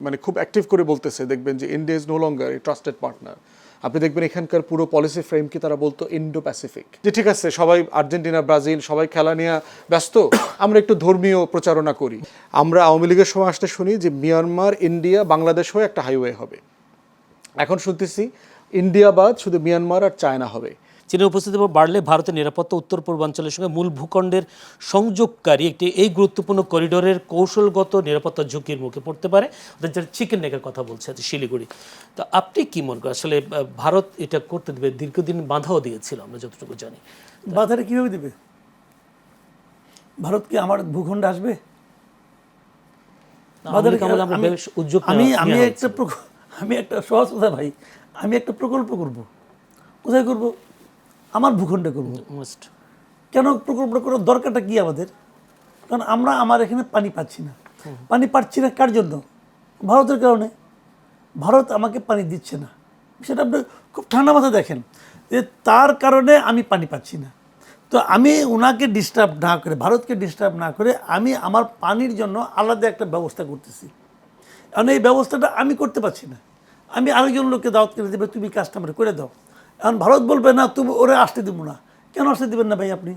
মানে খুব অ্যাক্টিভ করে বলতেছে, দেখবেন যে India is no longer a trusted partner. আপনি দেখবেন এখানকার পুরো পলিসি ফ্রেম কি তারা বলতো ইন্ডো প্যাসিফিক, যে ঠিক আছে সবাই আর্জেন্টিনা ব্রাজিল সবাই খেলা নিয়ে ব্যস্ত, আমরা একটু ধর্মীয় প্রচারণা করি। আমরা আওয়ামী লীগের সময় আসতে শুনি যে মিয়ানমার ইন্ডিয়া বাংলাদেশ হয়ে একটা হাইওয়ে হবে, এখন শুনতেছি ইন্ডিয়া বাদ শুধু মিয়ানমার আর চায়না হবে। চীনের উপস্থিতি বাড়লে ভারতের নিরাপত্তা উত্তর পূর্বাঞ্চলের সঙ্গে মূল ভূখণ্ডের সংযোগকারী একটি এই গুরুত্বপূর্ণ করিডোরের কৌশলগত নিরাপত্তা ঝুঁকির মুখে পড়তে পারে। যারা চিকেন নেকের কথা বলছে শিলিগুড়ি, তো আপনি কি মনে করেন আসলে ভারত এটা করতে দেবে? দীর্ঘদিন বাধাও দিয়েছিল আমরা যতটুকু জানি। বাধাটা কীভাবে দেবে? ভারত কি আমার ভূখণ্ডে আসবে? আমি একটা সহজ কথা ভাই, আমি একটা প্রকল্প করব, কোথায় করব? আমার ভূখণ্ডে করব। কেন প্রকল্পটা করার দরকারটা কি আমাদের? কারণ আমার এখানে পানি পাচ্ছি না। পানি পাচ্ছি না কার জন্য? ভারতের কারণে। ভারত আমাকে পানি দিচ্ছে না, সেটা আপনি খুব ঠান্ডা মাথায় দেখেন যে তার কারণে আমি পানি পাচ্ছি না। তো আমি ওনাকে ডিস্টার্ব না করে, ভারতকে ডিস্টার্ব না করে আমি আমার পানির জন্য আলাদা একটা ব্যবস্থা করতেছি। কারণ এই ব্যবস্থাটা আমি করতে পারছি না, আমি আরেকজন লোককে দাওয়াত করে দেবে, তুমি কাজটা আমার করে দাও। এখন ভারত বলবে না, তুমি ওরে আসতে দেবো না। কেন আসতে দেবেন না ভাই আপনি?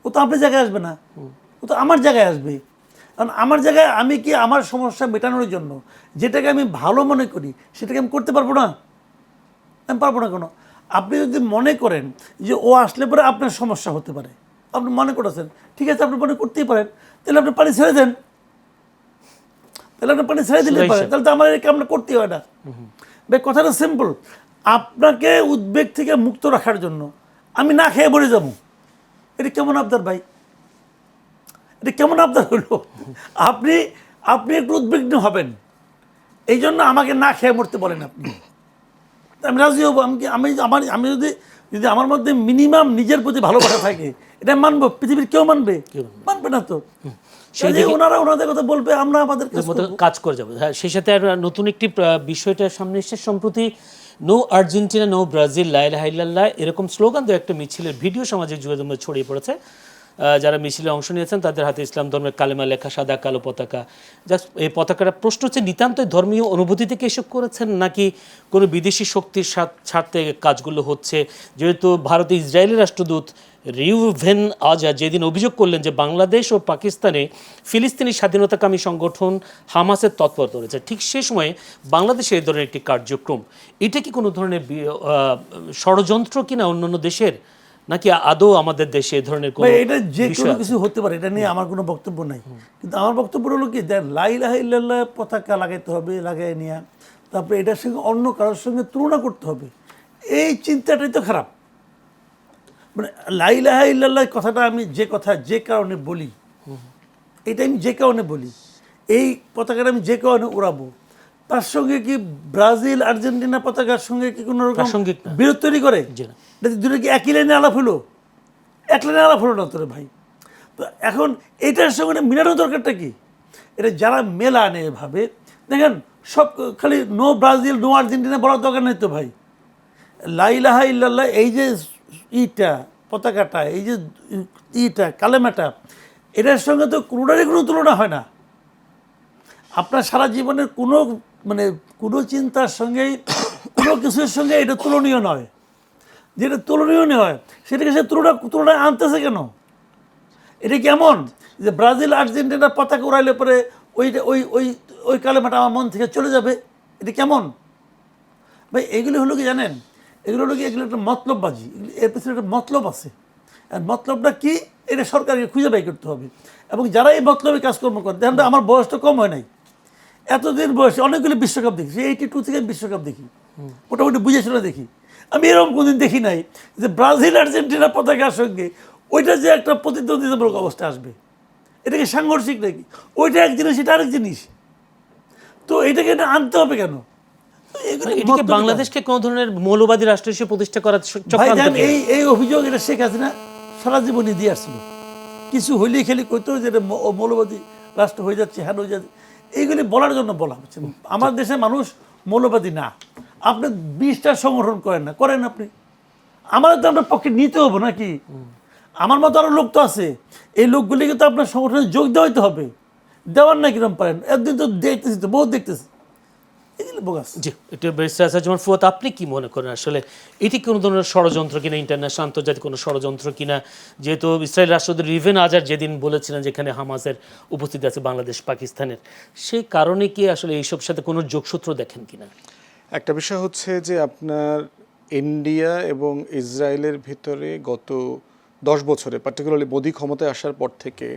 ও তো আপনার জায়গায় আসবে না, ও তো আমার জায়গায় আসবে। কারণ আমার জায়গায় আমি কি আমার সমস্যা মেটানোর জন্য যেটাকে আমি ভালো মনে করি সেটাকে আমি করতে পারবো না? আমি পারবো না। কেন? আপনি যদি মনে করেন যে ও আসলে পরে আপনার সমস্যা হতে পারে, আপনি মনে করেছেন, ঠিক আছে আপনি মনে করতেই পারেন, তাহলে আপনি পানি ছেড়ে দেন, তাহলে আপনি পানি ছেড়ে দিতে পারেন, তাহলে তো আমার এই কামটা করতেই হয় না। ভাই কথাটা সিম্পল। আপনাকে উদ্বেগ থেকে মুক্ত রাখার জন্য আমি না খেয়ে মরে যাবো, এটা কেমন আবদার ভাই? এটা কেমন আবদার হলো? আপনি আপনি একটু উদ্বিগ্ন হবেন, এই জন্য আমাকে না খেয়ে মরতে বলেন আপনি, আমি রাজি হবো। আমি যদি আমার মধ্যে মিনিমাম নিজের প্রতি ভালোবাসা থাকে, এটা মানবো। পৃথিবীর কেউ মানবে না তো। ওনারা ওনাদের কথা বলবে, আমরা আমাদের কাজ করে যাবো। হ্যাঁ, সেই সাথে আর নতুন একটি বিষয়টা সামনে এসেছে সম্প্রতি, নো আর্জেন্টিনা নো ব্রাজিল লা ইলাহা ইল্লাল্লাহ এরকম স্লোগান দিয়ে একটা মিছিলের ভিডিও সামাজিক যোগাযোগ মাধ্যমে ছড়িয়ে পড়েছে। যারা মিছিলে অংশ নিয়েছেন তাদের হাতে ইসলাম ধর্মের কালেমা লেখা সাদা কালো পতাকা। জাস্ট এই পতাকাটা, প্রশ্ন হচ্ছে নিতান্তই ধর্মীয় অনুভূতি থেকে এসব করেছেন নাকি কোনো বিদেশি শক্তির স্বার্থে কাজগুলো হচ্ছে? যেহেতু ভারতে ইসরায়েলের রাষ্ট্রদূত রিউভেন আজা যেদিন অভিযোগ করলেন যে বাংলাদেশ ও পাকিস্তানে ফিলিস্তিনি স্বাধীনতাকামী সংগঠন হামাসের তৎপরতা রয়েছে, ঠিক সে সময়ে বাংলাদেশে এই ধরনের একটি কার্যক্রম, এটা কি কোনো ধরনের ষড়যন্ত্র কিনা অন্যান্য দেশের, নাকি আদৌ আমাদের দেশে এই ধরনের কোনো? এটা যে কোনো কিছু হতে পারে, এটা নিয়ে আমার কোনো বক্তব্য নাই। কিন্তু আমার বক্তব্য হলো কি, লা ইলাহা ইল্লাল্লাহ পতাকা লাগাইতে হবে, লাগাই নিয়ে তারপরে এটার সঙ্গে অন্য কারোর সঙ্গে তুলনা করতে হবে, এই চিন্তাটাই তো খারাপ। মানে লা ইলাহা ইল্লাল্লাহ কথাটা আমি যে কারণে বলি, এটা আমি যে কারণে বলি, এই পতাকাটা আমি যে কারণে উড়াবো, তার সঙ্গে কি ব্রাজিল আর্জেন্টিনা পতাকার সঙ্গে কি কোনো রকম বিরোধ তৈরি করে? দুটো কি একই লাইনে আলাপ হলো? এক লাইনে আলাপ হলো না তোরে ভাই। তো এখন এটার সঙ্গে মিলানোর দরকারটা কি? এটা যারা মেলা আনে এভাবে, দেখেন সব খালি নো ব্রাজিল নো আর্জেন্টিনা বলার দরকার নেই তো ভাই। লা ইলাহা ইল্লাল্লাহ এই যে পতাকাটা, এই যে কালেমাটা, এটার সঙ্গে তো কোনোটারই কোনো তুলনা হয় না। আপনার সারা জীবনের কোনো চিন্তার সঙ্গেই কোনো কিছুর সঙ্গে এটা তুলনীয় নয়। যেটা তুলনীয় নয় সেটাকে সে তুলনায় আনতেছে কেন? এটা কেমন যে ব্রাজিল আর্জেন্টিনার পতাকা উড়াইলে পরে ওইটা ওই কালেমাটা আমার মন থেকে চলে যাবে? এটা কেমন ভাই? এগুলি হলো কি জানেন, এগুলো হলো কি, এগুলো একটা মতলববাজি, এর পিছনে একটা মতলব আছে। আর মতলবটা কি, এটা সরকারকে খুঁজে বাই করতে হবে। এবং যারা এই মতলবে কাজকর্ম করে, দেখেন আমার বয়সটা কম হয় নাই, এতদিন বয়সে অনেকগুলি বিশ্বকাপ দেখি, 82 থেকে বিশ্বকাপ দেখি, মোটামুটি বুঝে শুনে দেখি। আমি এরকম কোনদিন দেখি নাই যে ব্রাজিল আর্জেন্টিনা পতাকার সঙ্গে ওইটা যে একটা প্রতিদ্বন্দ্বিতামূলক অবস্থা আসবে। এটাকে সাংঘর্ষিক নাকি? ওইটা এক জিনিস, এটা আরেক জিনিস। তো এটাকে আনতে হবে কেন? বাংলাদেশকে কোন ধরনের মৌলবাদী রাষ্ট্র হিসেবে প্রতিষ্ঠা করার এই অভিযোগ এটা শেখ হাসিনা সারা জীবনই দিয়ে আসছিল। কিছু হইলে খেলি কইতো যে এটা মৌলবাদী রাষ্ট্র হয়ে যাচ্ছে, হ্যাঁ হয়ে যাচ্ছে, এইগুলি বলার জন্য বলা হচ্ছে। আমার দেশে মানুষ মৌলবাদী না। আপনি 20টা সংগঠন করেন আপনি, আমাদের তো আপনার পক্ষে নিতে হবে নাকি? আমার মতো আরো লোক তো আছে, এই লোকগুলিকে তো আপনার সংগঠনে যোগ দেওয়াইতে হবে। দেওয়ার না কিরম পারেন, একদিন তো দেখতেছি, তো বহুত দেখতেছি, এগুলো বোগাস। জি, একটু ব্যারিস্টার আসাদুজ্জামান ফুয়াদ, আপনি কি মনে করেন আসলে এটি কোনো ধরনের ষড়যন্ত্র কিনা, ইন্টারন্যাশনাল আন্তর্জাতিক কোনো ষড়যন্ত্র কিনা? যেহেতু ইসরায়েল রাষ্ট্রদূত রিভেন আজার যেদিন বলেছিলেন যেখানে হামাসের উপস্থিতি আছে বাংলাদেশ পাকিস্তানের, সেই কারণে কি আসলে এইসব সাথে কোনো যোগসূত্র দেখেন কিনা? একটা বিষয় হচ্ছে যে আপনার ইন্ডিয়া এবং ইসরায়েলের ভিতরে গত 10 বছরে, পার্টিকুলারলি মোদি ক্ষমতায় আসার পর থেকে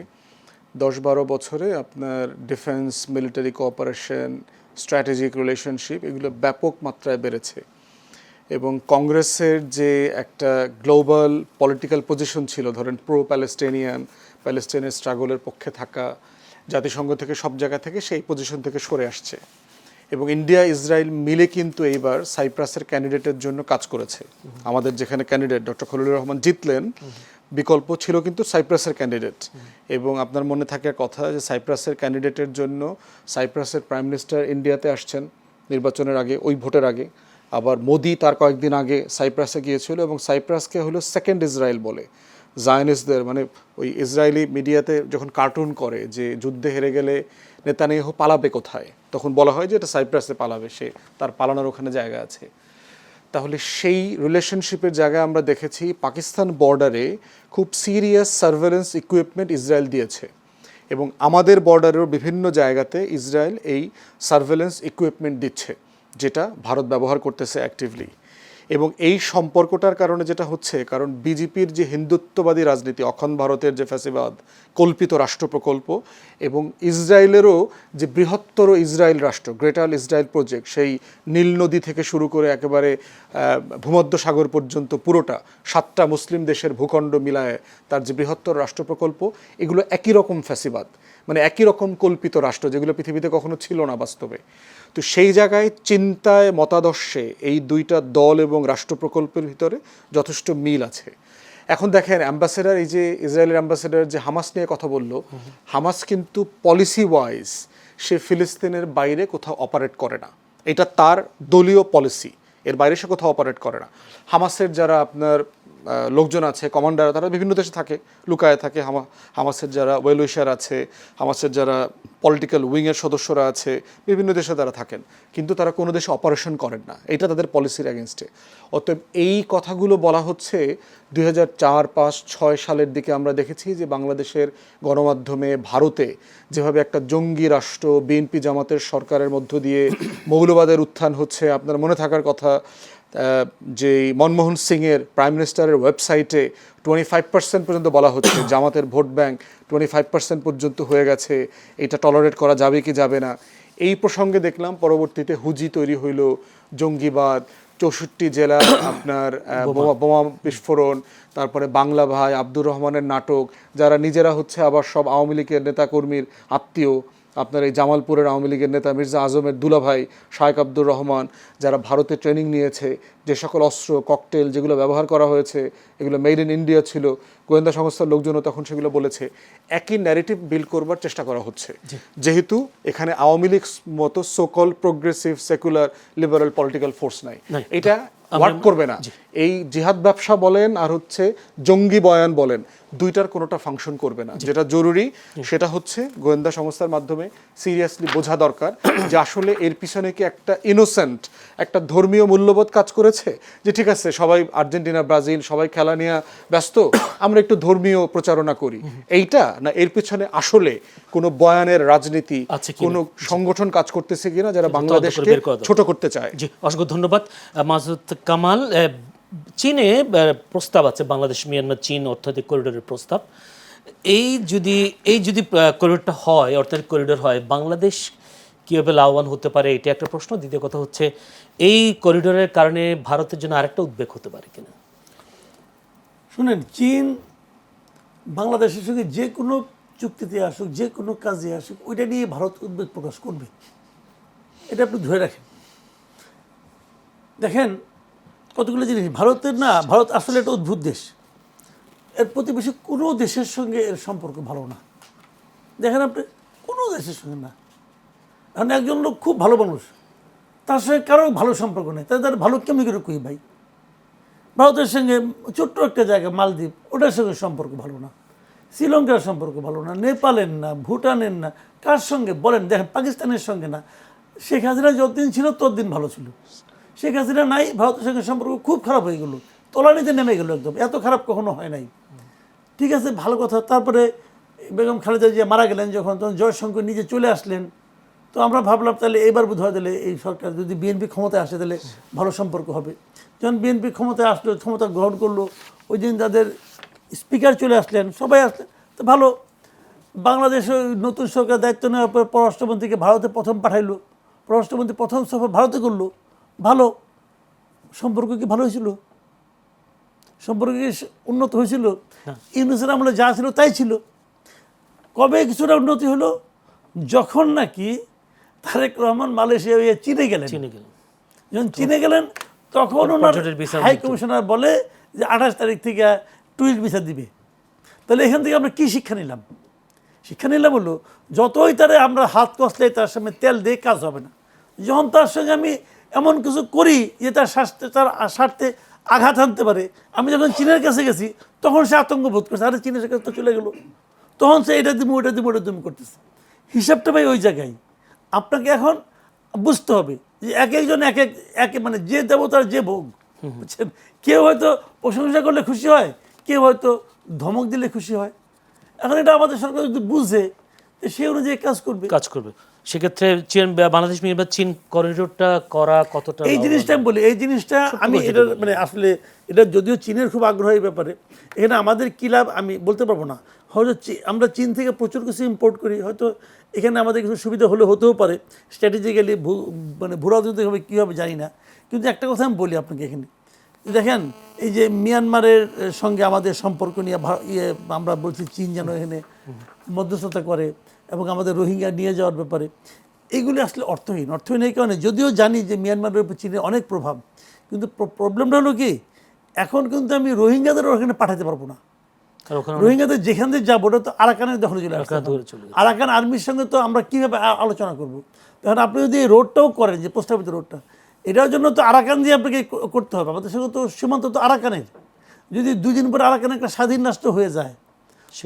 10-12 বছরে আপনার defence, military cooperation, strategic relationship এগুলো ব্যাপক মাত্রায় বেড়েছে। এবং কংগ্রেসের যে একটা গ্লোবাল পলিটিক্যাল পজিশন ছিল, ধরেন প্রো প্যালেস্টাইনিয়ান, প্যালেস্টাইনের স্ট্রাগলের পক্ষে থাকা, জাতিসংঘ থেকে সব জায়গা থেকে সেই পজিশন থেকে সরে আসছে। এবং ইন্ডিয়া ইসরায়েল মিলে কিন্তু এইবার সাইপ্রাসের ক্যান্ডিডেটের জন্য কাজ করেছে। আমাদের যেখানে ক্যান্ডিডেট ডক্টর খলিলুর রহমান জিতলেন, বিকল্প ছিল কিন্তু সাইপ্রাসের ক্যান্ডিডেট। এবং আপনার মনে থাকার কথা যে সাইপ্রাসের ক্যান্ডিডেটের জন্য সাইপ্রাসের প্রাইম মিনিস্টার ইন্ডিয়াতে আসছেন নির্বাচনের আগে, ওই ভোটের আগে। আবার মোদি তার কয়েকদিন আগে সাইপ্রাসে গিয়েছিল এবং সাইপ্রাসকে হলো সেকেন্ড ইসরায়েল বলে। জায়নিস্টদের মানে ওই ইসরায়েলি মিডিয়াতে যখন কার্টুন করে যে যুদ্ধে হেরে গেলে নেতানিয়াহু পালাবে কোথায়, তখন বলা হয় যে এটা সাইপ্রাসে পালাবে, সে তার পালানোর ওখানে জায়গা আছে। তাহলে সেই রিলেশনশিপের জায়গায় আমরা দেখেছি পাকিস্তান বর্ডারে খুব সিরিয়াস সার্ভেলেন্স ইকুইপমেন্ট ইসরায়েল দিয়েছে এবং আমাদের বর্ডারেও বিভিন্ন জায়গাতে ইসরায়েল এই সার্ভেলেন্স ইকুইপমেন্ট দিচ্ছে, যেটা ভারত ব্যবহার করতেছে অ্যাক্টিভলি। এবং এই সম্পর্কটার কারণে যেটা হচ্ছে, কারণ বিজেপির যে হিন্দুত্ববাদী রাজনীতি, অখণ্ড ভারতের যে ফ্যাসিবাদ, কল্পিত রাষ্ট্র প্রকল্প, এবং ইসরায়েলেরও যে বৃহত্তর ইসরায়েল রাষ্ট্র, গ্রেটার ইসরায়েল প্রজেক্ট, সেই নীল নদী থেকে শুরু করে একেবারে ভূমধ্য সাগর পর্যন্ত পুরোটা 7টা মুসলিম দেশের ভূখণ্ড মিলায় তার যে বৃহত্তর রাষ্ট্র প্রকল্প, এগুলো একই রকম ফ্যাসিবাদ, মানে একই রকম কল্পিত রাষ্ট্র, যেগুলো পৃথিবীতে কখনো ছিল না বাস্তবে। তো সেই জায়গায় চিন্তায়, মতাদর্শে এই দুইটা দল এবং রাষ্ট্র প্রকল্পের ভিতরে যথেষ্ট মিল আছে। এখন দেখেন অ্যাম্বাসেডার, এই যে ইসরায়েলের অ্যাম্বাসেডার যে হামাস নিয়ে কথা বলল, হামাস কিন্তু পলিসি ওয়াইজ সে ফিলিস্তিনের বাইরে কোথাও অপারেট করে না, এটা তার দলীয় পলিসি, এর বাইরে সে কোথাও অপারেট করে না। হামাসের যারা আপনার লোকজন আছে, কমান্ডার, তারা বিভিন্ন দেশে থাকে, লুকায় থাকে। হামাসের যারা ওয়েল উইশার আছে, হামাসের যারা পলিটিক্যাল উইংয়ের সদস্যরা আছে, বিভিন্ন দেশে তারা থাকেন, কিন্তু তারা কোনো দেশে অপারেশন করেন না, এটা তাদের পলিসির অ্যাগেনস্টে। অতএব এই কথাগুলো বলা হচ্ছে 2004, 5, 6 সালের দিকে আমরা দেখেছি যে বাংলাদেশের গণমাধ্যমে ভারতে যেভাবে একটা জঙ্গি রাষ্ট্র, বিএনপি জামাতের সরকারের মধ্য দিয়ে মৌলবাদের উত্থান হচ্ছে। আপনার মনে থাকার কথা যে মনমোহন সিংয়ের প্রাইম মিনিস্টারের ওয়েবসাইটে 25% পর্যন্ত বলা হচ্ছে জামাতের ভোট ব্যাংক 25% পর্যন্ত হয়ে গেছে, এটা টলারেট করা যাবে কি যাবে না। এই প্রসঙ্গে দেখলাম পরবর্তীতে হুজি তৈরি হইল, জঙ্গিবাদ, 64 জেলা আপনার বোমা বিস্ফোরণ, তারপরে বাংলা ভাই, আব্দুর রহমানের নাটক, যারা নিজেরা হচ্ছে আবার সব আওয়ামী লীগের নেতাকর্মীর আত্মীয়। আপনার এই জামালপুরের আওয়ামী লীগের নেতা মির্জা আজমের দুলাভাই শায়েক আব্দুর রহমান, যারা ভারতে ট্রেনিং নিয়েছে, যে সকল অস্ত্র, ককটেল যেগুলো ব্যবহার করা হয়েছে এগুলো মেড ইন ইন্ডিয়া ছিল, গোয়েন্দা সংস্থার লোকজনও তখন সেগুলো বলেছে। একই ন্যারেটিভ বিল্ড করবার চেষ্টা করা হচ্ছে, যেহেতু এখানে আওয়ামী লীগ মতো so called progressive secular liberal political force নাই, এটা ওয়ার্ক করবে না। এই জিহাদ ব্যবসা বলেন আর হচ্ছে জঙ্গি বয়ান বলেন, দুইটার কোনোটা ফাংশন করবে না। যেটা জরুরি সেটা হচ্ছে গোয়েন্দা সংস্থার মাধ্যমে সিরিয়াসলি বোঝা দরকার যে আসলে এর পিছনে কি একটা ইনোসেন্ট, একটা ধর্মীয় মূল্যবোধ কাজ করেছে, যে ঠিক আছে সবাই আর্জেন্টিনা, ব্রাজিল সবাই খেলা নিয়ে ব্যস্ত, আমরা একটু ধর্মীয় প্রচারণা করি, এইটা না এর পিছনে আসলে কোনো বয়ানের রাজনীতি, কোনো সংগঠন কাজ করতেছে কিনা যারা বাংলাদেশকে ছোট করতে চায়। জি, অসংখ্য ধন্যবাদ মাসুদ কামাল। চীনে প্রস্তাব আছে বাংলাদেশ মিয়ানমার চীন অর্থনৈতিক করিডোরের প্রস্তাব। এই যদি করিডোরটা হয়, অর্থনৈতিক করিডোর হয়, বাংলাদেশ কীভাবে লাভবান হতে পারে, এটা একটা প্রশ্ন। দ্বিতীয় কথা হচ্ছে এই করিডোরের কারণে ভারতের জন্য আরেকটা উদ্বেগ হতে পারে কিনা। শুনেন, চীন বাংলাদেশের সঙ্গে যে কোনো চুক্তিতে আসুক, যে কোনো কাজে আসুক, ওইটা নিয়ে ভারত উদ্বেগ প্রকাশ করবে, এটা আপনি ধরে রাখেন। দেখেন কতগুলো জিনিস ভারতের না, ভারত আসলে একটা অদ্ভুত দেশ, এর প্রতিবেশী কোনো দেশের সঙ্গে এর সম্পর্ক ভালো না। দেখেন আপনি, কোনো দেশের সঙ্গে না। এখন একজন লোক খুব ভালো মানুষ, তার সঙ্গে কারো ভালো সম্পর্ক নেই, তাদের ভালো কেমনি করে কই ভাই। ভারতের সঙ্গে ছোট্ট একটা জায়গা মালদ্বীপ, ওটার সঙ্গে সম্পর্ক ভালো না। শ্রীলঙ্কার সম্পর্ক ভালো না, নেপালের না, ভুটানের না, কার সঙ্গে বলেন? দেখেন, পাকিস্তানের সঙ্গে না। শেখ হাসিনা যতদিন ছিল ততদিন ভালো ছিল। শেখ হাসিনা নাই, ভারতের সঙ্গে সম্পর্ক খুব খারাপ হয়ে গেল, তলানিতে নেমে গেল একদম। এত খারাপ কখনো হয় নাই। ঠিক আছে, ভালো কথা। তারপরে বেগম খালেদা জিয়া মারা গেলেন যখন, তখন জয়শঙ্কর নিজে চলে আসলেন। তো আমরা ভাবলাম তাহলে এবার বোধ হয় তাহলে এই সরকার যদি বিএনপি ক্ষমতায় আসে তাহলে ভালো সম্পর্ক হবে। যখন বিএনপি ক্ষমতায় আসলো, ক্ষমতা গ্রহণ করলো, ওই দিন তাদের স্পিকার চলে আসলেন, সবাই আসলেন, তো ভালো। বাংলাদেশে নতুন সরকার দায়িত্ব নেওয়ার পর পররাষ্ট্রমন্ত্রীকে ভারতে প্রথম পাঠাইলো, পররাষ্ট্রমন্ত্রী প্রথম সফর ভারতে করলো, ভালো। সম্পর্ক কি ভালো হয়েছিল? সম্পর্ক কি উন্নত হয়েছিল? ইউনূসের আমলে যা ছিল তাই ছিল। কবে কিছুটা উন্নতি হলো? যখন নাকি তারেক রহমান মালয়েশিয়া হয়ে চীনে গেলেন। যখন চীনে গেলেন তখন ওনার হাই কমিশনার বলে যে 28 তারিখ থেকে ট্যুরিস্ট ভিসা দিবে। তাহলে এখান থেকে আমরা কী শিক্ষা নিলাম? শিক্ষা নিলাম হলো, যতই তারে আমরা হাত কষলে তার সামনে তেল দিয়ে কাজ হবে না। যখন তার সঙ্গে আমি এমন কিছু করি যে তার স্বার্থে আঘাত আনতে পারে, আমি যখন চীনের কাছে গেছি তখন সে আতঙ্ক বোধ করছে, আরে চীনের কাছে তো চলে গেল, তখন সে এটা দিব ওটা দিব ওটা তুমি করতেছে। হিসাবটা ভাই ওই জায়গায়। আপনাকে এখন বুঝতে হবে যে এক একজন এক মানে যে দেবতার যে ভোগ, বুঝছেন? কেউ হয়তো প্রশংসা করলে খুশি হয়, কেউ হয়তো ধমক দিলে খুশি হয়। এখন এটা আমাদের সরকার যদি বুঝে সে অনুযায়ী কাজ করবে। সেক্ষেত্রে বাংলাদেশ মিয়ানমার চীন করিডোরটা করা কতটা, এই জিনিসটা আমি বলি, এই জিনিসটা আমি এটা মানে আসলে এটা যদিও চীনের খুব আগ্রহ এই ব্যাপারে, এখানে আমাদের কী লাভ আমি বলতে পারবো না। হয়তো আমরা চীন থেকে প্রচুর কিছু ইম্পোর্ট করি, হয়তো এখানে আমাদের কিছু সুবিধা হতেও পারে, স্ট্র্যাটেজিক্যালি মানে ভূরাজনৈতিকভাবে কী হবে জানি না। কিন্তু একটা কথা আমি বলি আপনাকে, এখানে দেখেন এই যে মিয়ানমারের সঙ্গে আমাদের সম্পর্ক নিয়ে আমরা বলছি চীন যেন এখানে মধ্যস্থতা করে এবং আমাদের রোহিঙ্গা নিয়ে যাওয়ার ব্যাপারে, এইগুলি আসলে অর্থহীন এই কারণে, যদিও জানি যে মিয়ানমারের উপর চীনের অনেক প্রভাব, কিন্তু প্রবলেমটা হলো কি, এখন কিন্তু আমি রোহিঙ্গাদের ওখানে পাঠাতে পারবো না। রোহিঙ্গাদের যেখান থেকে যাবো ওটা তো আরাকানের দখলে চলে আসছে। আরাকান আর্মির সঙ্গে তো আমরা কীভাবে আলোচনা করবো? তখন আপনি যদি এই রোডটাও করেন, যে প্রস্তাবিত রোডটা, এটার জন্য তো আরাকান দিয়ে আপনাকে করতে হবে। আমাদের সঙ্গে তো সীমান্ত তো আরাকানের। যদি 2 দিন পরে আরাকান একটা স্বাধীন রাষ্ট্র হয়ে যায়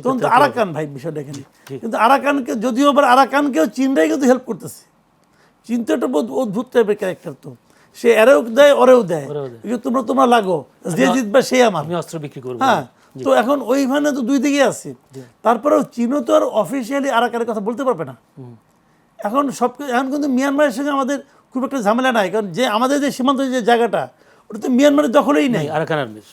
তখন তো আরাকান ভাই বিষয়টা এখানে। কিন্তু আরাকানকে যদিও আবার আরাকানকেও চীনরাই কিন্তু হেল্প করতেছে। চীন তো একটা অদ্ভুত টাইপের ক্যারেক্টার, তো সে এরেও দেয় ওরেও দেয়, তোমরা লাগো, যে জিতবে সে আমার, আমি অস্ত্র বিক্রি করবো। হ্যাঁ, তো এখন ওইখানে তো দুই দিকে আছে। তারপরেও চীনও তো আর অফিসিয়ালি আরাকানের কথা বলতে পারবে না। এখন এখন কিন্তু মিয়ানমারের সঙ্গে আমাদের খুব একটা ঝামেলা নাই, কারণ যে আমাদের যে সীমান্ত যে জায়গাটা ওটা তো মিয়ানমারের দখলেই নেই। আরাকান আর্মির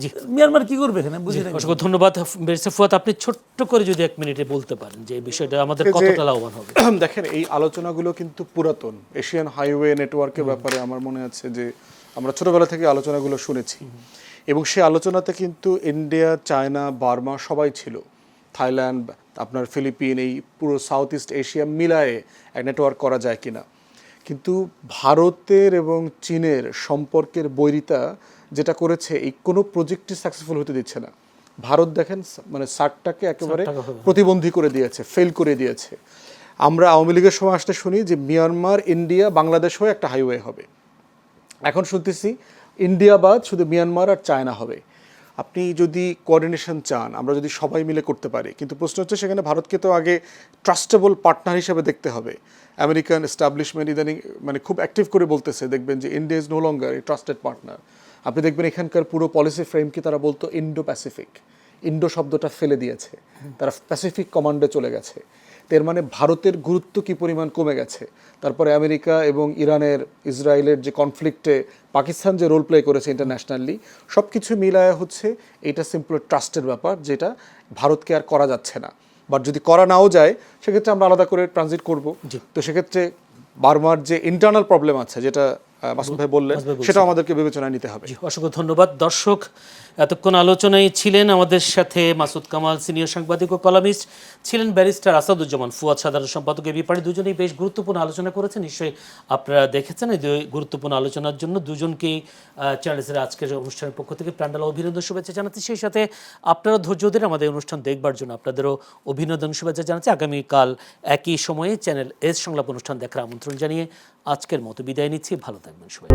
জি, মিয়ানমার কি করবে এখানে বুঝি না। অসংখ্য ধন্যবাদ ব্যারিস্টার ফুয়াদ, আপনি ছোট্ট করে যদি 1 মিনিটে বলতে পারেন যে এই বিষয়টা আমাদের কতটা লাভবান হবে। দেখেন, এই আলোচনাগুলো কিন্তু পুরাতন। এশিয়ান হাইওয়ে নেটওয়ার্কের ব্যাপারে আমার মনে আছে যে আমরা ছোটবেলা থেকে আলোচনাগুলো শুনেছি, এবং সেই আলোচনাতে কিন্তু ইন্ডিয়া, চায়না, বার্মা সবাই ছিল, থাইল্যান্ড, আপনার ফিলিপিন, এই পুরো সাউথ ইস্ট এশিয়া মিলায়ে এক নেটওয়ার্ক করা যায় কিনা। কিন্তু ভারতের এবং চীনের সম্পর্কের বৈরিতা যেটা করেছে, এই কোনো প্রজেক্টই সাকসেসফুল হতে দিচ্ছে না। ভারত দেখেন মানে সার্কটাকে একেবারে প্রতিবন্ধী করে দিয়েছে, ফেল করে দিয়েছে। আমরা আওয়ামী লীগের সময় আসতে শুনি যে মিয়ানমার, ইন্ডিয়া, বাংলাদেশ হয়ে একটা হাইওয়ে হবে। এখন শুনতেছি ইন্ডিয়া বাদ শুধু মিয়ানমার আর চায়না হবে। আপনি যদি কোঅর্ডিনেশন চান, আমরা যদি সবাই মিলে করতে পারি, কিন্তু প্রশ্ন হচ্ছে সেখানে ভারতকে তো আগে ট্রাস্টেবল পার্টনার হিসেবে দেখতে হবে। আমেরিকান এস্টাবলিশমেন্ট ইদানিং মানে খুব অ্যাক্টিভ করে বলতেছে, দেখবেন যে India is no longer a trusted partner. আপনি দেখবেন এখানকার পুরো পলিসি ফ্রেমকে তারা বলতো ইন্ডো প্যাসিফিক, ইন্ডো শব্দটা ফেলে দিয়েছে, তারা প্যাসিফিক কমান্ডে চলে গেছে। এর মানে ভারতের গুরুত্ব কি পরিমাণ কমে গেছে। তারপরে আমেরিকা এবং ইসরায়েলের যে কনফ্লিক্টে পাকিস্তান যে রোল প্লে করেছে ইন্টারন্যাশনালি, সব কিছু মিলায় হচ্ছে এটা সিম্পল ট্রাস্টের ব্যাপার, যেটা ভারতকে আর করা যাচ্ছে না। বাট যদি করা নাও যায় সেক্ষেত্রে আমরা আলাদা করে ট্রানজিট করব। তো সেক্ষেত্রে বার্মার যে ইন্টারনাল প্রবলেম আছে, যেটা মাসুদ ভাই বললেন, সেটা আমাদেরকে বিবেচনায় নিতে হবে। অসংখ্য ধন্যবাদ। দর্শক, এতক্ষণ আলোচনায় ছিলেন আমাদের সাথে মাসুদ কামাল, সিনিয়র সাংবাদিক ও কলামিস্ট, ছিলেন ব্যারিস্টার আসাদুজ্জামান ফুয়াদ, সাধারণ সম্পাদক। এই ব্যাপারে দুজনেই বেশ গুরুত্বপূর্ণ আলোচনা করেছেন, নিশ্চয়ই আপনারা দেখেছেন। এই গুরুত্বপূর্ণ আলোচনার জন্য দুজনকেই চ্যানেলের আজকের অনুষ্ঠানের পক্ষ থেকে প্রাণঢালা অভিনন্দন, শুভেচ্ছা জানাচ্ছি। সেই সাথে আপনারা ধৈর্য ধরে আমাদের অনুষ্ঠান দেখবার জন্য আপনাদেরও অভিনন্দন, শুভেচ্ছা জানাচ্ছি। আগামীকাল একই সময়ে চ্যানেল এস সংলাপ অনুষ্ঠান দেখার আমন্ত্রণ জানিয়ে আজকের মতো বিদায় নিচ্ছি। ভালো থাকবেন সবাই।